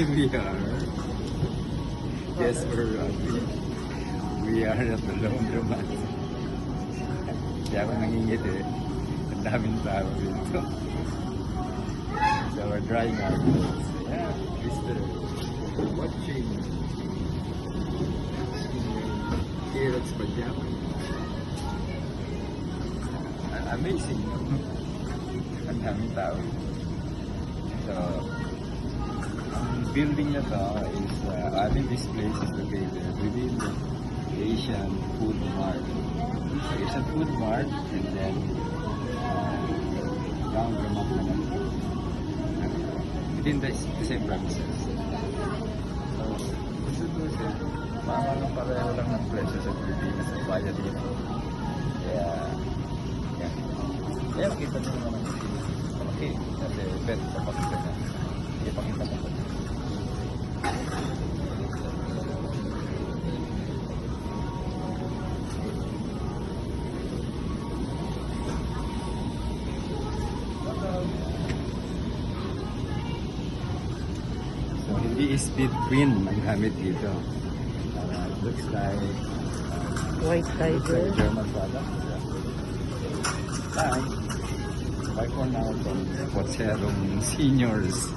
We are, yes, we are at the laundromat. Kaya ako nangingiti. Ang daming tao dito. So we're drying our clothes. Yeah, Mr. Watching. Carrots pajama. Amazing. Ang daming tao. So, ang building na to is, I think this place is located within the Asian Food Mart. Asian Food Mart, and then laundromat naman. Within the same premises. So, gusto parang pareho lang ng presyo sa Pilipinas sa bayan dito. Kaya makita nyo naman malaki. Kasi bet sa pakita na. Ipakita mo. So, hindi speed queen ang gamit dito. Looks like White Tiger. German product. Bye. Bye for now from Potserong Seniors.